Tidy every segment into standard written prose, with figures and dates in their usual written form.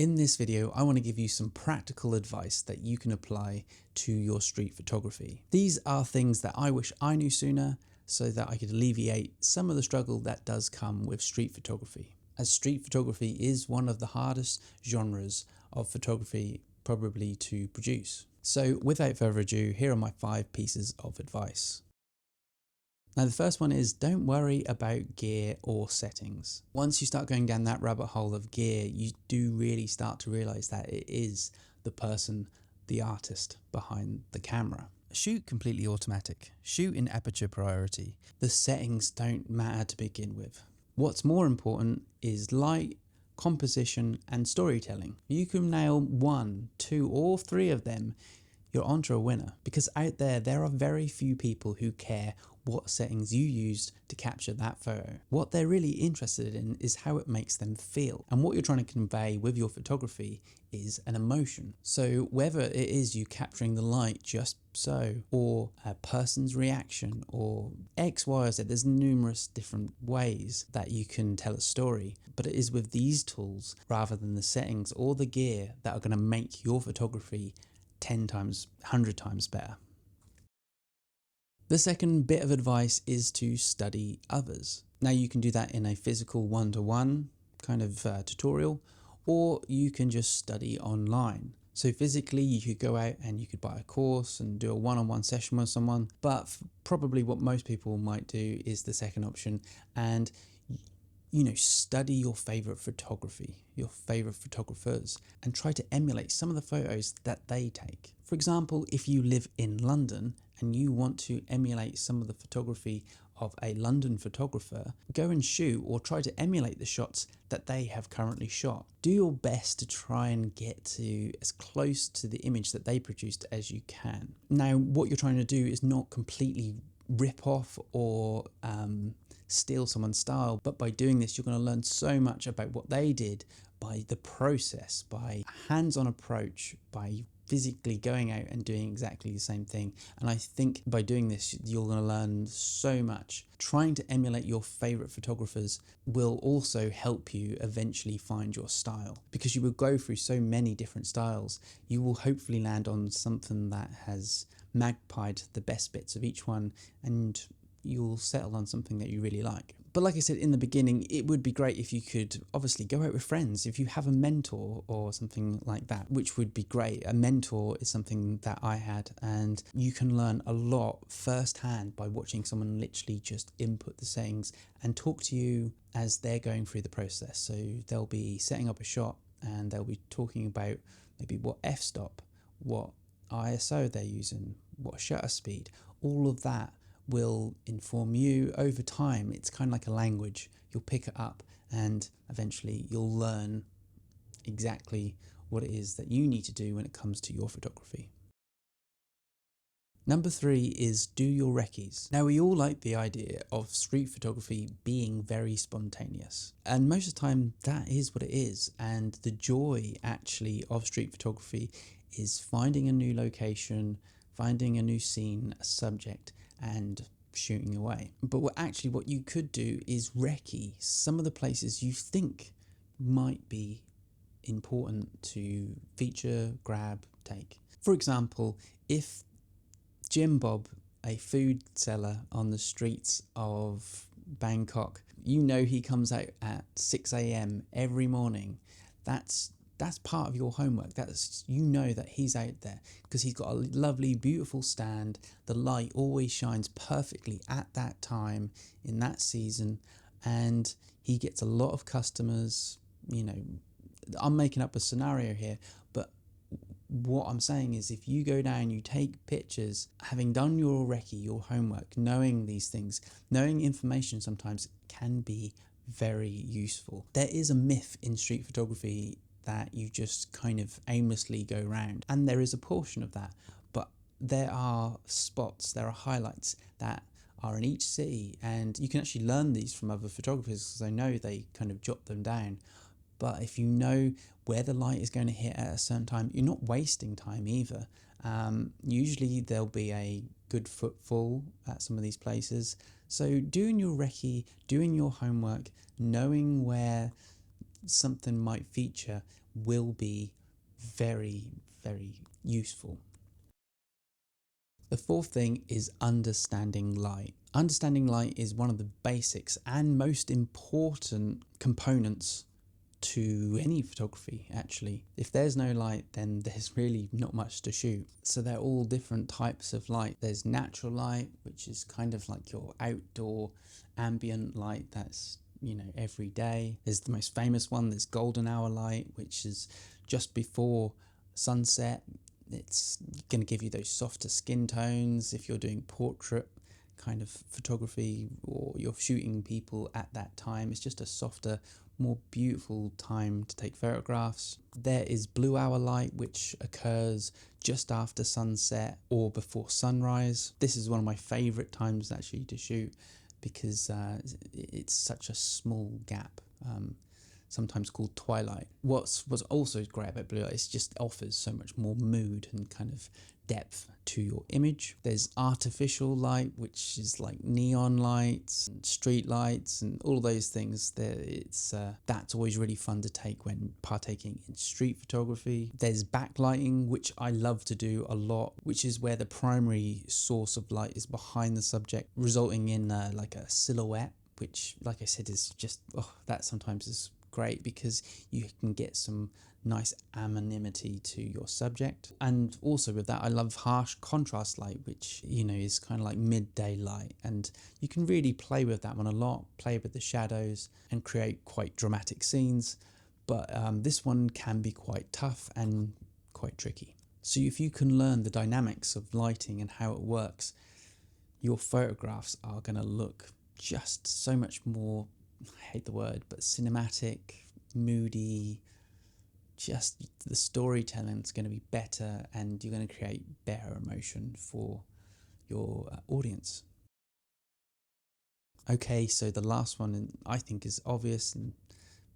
In this video, I want to give you some practical advice that you can apply to your street photography. These are things that I wish I knew sooner so that I could alleviate some of the struggle that does come with street photography, as street photography is one of the hardest genres of photography probably to produce. So without further ado, here are my 5 pieces of advice. Now the first one is, don't worry about gear or settings. Once you start going down that rabbit hole of gear, you do really start to realize that it is the person, the artist behind the camera. Shoot completely automatic. Shoot in aperture priority. The settings don't matter to begin with. What's more important is light, composition and storytelling. You can nail 1, 2 or 3 of them, you're onto a winner, because out there are very few people who care what settings you used to capture that photo. What they're really interested in is how it makes them feel, and what you're trying to convey with your photography is an emotion. So whether it is you capturing the light just so, or a person's reaction, or X, Y, or Z, there's numerous different ways that you can tell a story, but it is with these tools rather than the settings or the gear that are going to make your photography 10 times, 100 times better. The second bit of advice is to study others. Now you can do that in a physical one-to-one kind of tutorial, or you can just study online. So physically you could go out and you could buy a course and do a one-on-one session with someone, but probably what most people might do is the second option, and study your favorite photography, your favorite photographers, and try to emulate some of the photos that they take. For example, if you live in London and you want to emulate some of the photography of a London photographer, go and shoot or try to emulate the shots that they have currently shot. Do your best to try and get to as close to the image that they produced as you can. Now, what you're trying to do is not completely rip off or steal someone's style, but by doing this you're going to learn so much about what they did by the process, by hands-on approach, by physically going out and doing exactly the same thing. And I think by doing this you're going to learn so much. Trying to emulate your favorite photographers will also help you eventually find your style, because you will go through so many different styles. You will hopefully land on something that has magpied the best bits of each one, and you'll settle on something that you really like. But like I said in the beginning, it would be great if you could obviously go out with friends, if you have a mentor or something like that, which would be great. A mentor is something that I had, and you can learn a lot firsthand by watching someone literally just input the settings and talk to you as they're going through the process. So they'll be setting up a shot and they'll be talking about maybe what f-stop, what ISO they're using, what shutter speed, all of that will inform you over time. It's kind of like a language. You'll pick it up and eventually you'll learn exactly what it is that you need to do when it comes to your photography. Number 3 is do your recce's. Now we all like the idea of street photography being very spontaneous, and most of the time that is what it is, and the joy actually of street photography is finding a new location, finding a new scene, a subject, and shooting away. But what you could do is recce some of the places you think might be important to feature, grab, take. For example, if Jim Bob, a food seller on the streets of Bangkok, he comes out at 6 AM every morning, that's part of your homework. That he's out there because he's got a lovely, beautiful stand. The light always shines perfectly at that time in that season, and he gets a lot of customers. I'm making up a scenario here, but what I'm saying is, if you go down, you take pictures, having done your recce, your homework, knowing these things, knowing information sometimes can be very useful. There is a myth in street photography that you just kind of aimlessly go around, and there is a portion of that, but there are spots, there are highlights that are in each city, and you can actually learn these from other photographers because I know they kind of jot them down. But if you know where the light is going to hit at a certain time, you're not wasting time either. Usually there'll be a good footfall at some of these places. So doing your recce, doing your homework, knowing where something might feature will be very, very useful. The fourth thing is understanding light. Understanding light is one of the basics and most important components to any photography, actually. If there's no light, then there's really not much to shoot. So they're all different types of light. There's natural light, which is kind of like your outdoor ambient light that's, you know, every day. There's the most famous one, there's golden hour light, which is just before sunset. It's going to give you those softer skin tones if you're doing portrait kind of photography or you're shooting people at that time. It's just a softer, more beautiful time to take photographs. There is blue hour light, which occurs just after sunset or before sunrise. This is one of my favorite times actually to shoot because it's such a small gap. Sometimes called twilight. What's also great about blue light is just offers so much more mood and kind of depth to your image. There's artificial light, which is like neon lights and street lights and all those things. That's always really fun to take when partaking in street photography. There's backlighting, which I love to do a lot, which is where the primary source of light is behind the subject, resulting in like a silhouette, which, like I said, is just, that sometimes is great because you can get some nice anonymity to your subject. And also with that, I love harsh contrast light, which, you know, is kind of like midday light, and you can really play with that one a lot, play with the shadows and create quite dramatic scenes. But this one can be quite tough and quite tricky. So if you can learn the dynamics of lighting and how it works, your photographs are going to look just so much more, I hate the word, but cinematic, moody. Just the storytelling is going to be better and you're going to create better emotion for your audience. Okay, so the last one I think is obvious and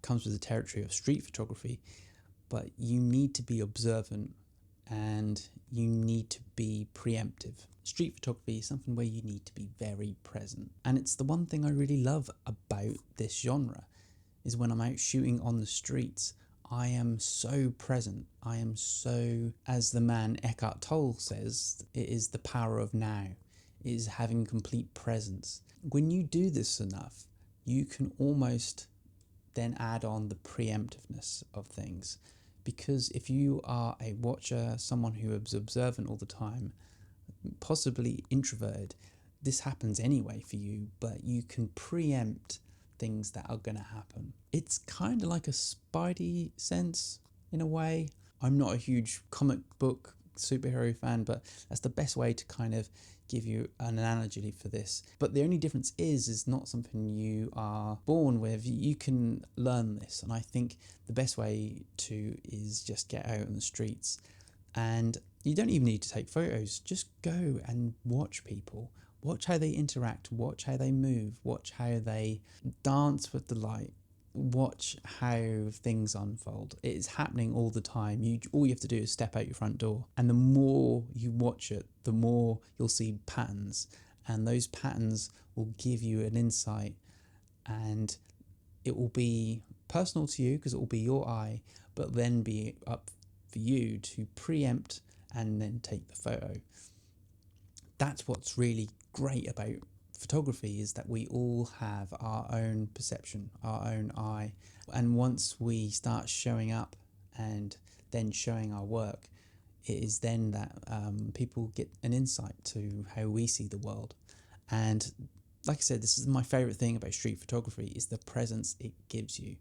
comes with the territory of street photography, but you need to be observant and you need to be preemptive. Street photography is something where you need to be very present. And it's the one thing I really love about this genre is when I'm out shooting on the streets, I am so present. I am so, as the man Eckhart Tolle says, it is the power of now. It is having complete presence. When you do this enough, you can almost then add on the preemptiveness of things. Because if you are a watcher, someone who is observant all the time, possibly introverted, this happens anyway for you, but you can preempt things that are going to happen. It's kind of like a Spidey sense in a way. I'm not a huge comic book superhero fan, but that's the best way to kind of give you an analogy for this. But the only difference is not something you are born with. You can learn this, and I think the best way to is just get out on the streets, and you don't even need to take photos. Just go and watch people. Watch how they interact, watch how they move, watch how they dance with the light, watch how things unfold. It is happening all the time. All you have to do is step out your front door, and the more you watch it, the more you'll see patterns, and those patterns will give you an insight, and it will be personal to you because it will be your eye, but then be up for you to preempt and then take the photo. That's what's really great about photography, is that we all have our own perception, our own eye, and once we start showing up and then showing our work, it is then that people get an insight to how we see the world. And like I said, this is my favorite thing about street photography, is the presence it gives you.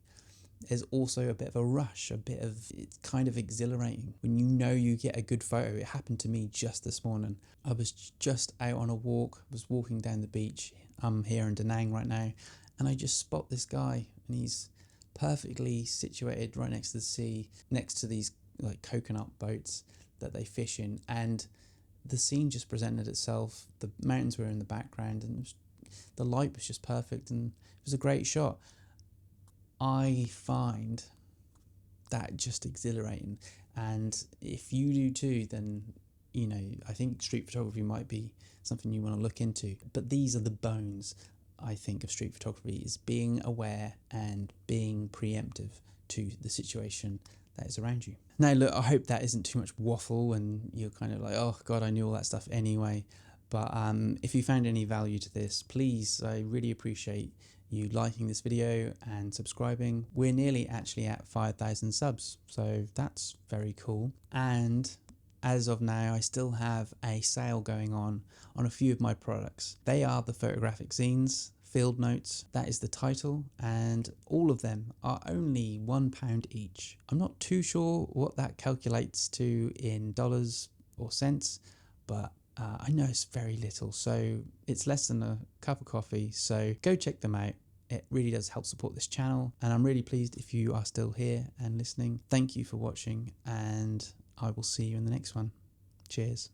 There's also a bit of a rush, it's kind of exhilarating when you know you get a good photo. It happened to me just this morning. I was just out on a walk, was walking down the beach. I'm here in Da Nang right now, and I just spot this guy, and he's perfectly situated right next to the sea, next to these like coconut boats that they fish in, and the scene just presented itself. The mountains were in the background, and the light was just perfect, and it was a great shot. I find that just exhilarating, and if you do too, then I think street photography might be something you want to look into. But these are the bones, I think, of street photography, is being aware and being preemptive to the situation that is around you. Now, look, I hope that isn't too much waffle and you're kind of like, oh God, I knew all that stuff anyway. But if you found any value to this, please, I really appreciate you liking this video and subscribing. We're nearly actually at 5,000 subs, so that's very cool. And as of now, I still have a sale going on a few of my products. They are the photographic zines, Field Notes, that is the title, and all of them are only £1 each. I'm not too sure what that calculates to in dollars or cents, but I know it's very little, so it's less than a cup of coffee, so go check them out. It really does help support this channel, and I'm really pleased if you are still here and listening. Thank you for watching, and I will see you in the next one. Cheers.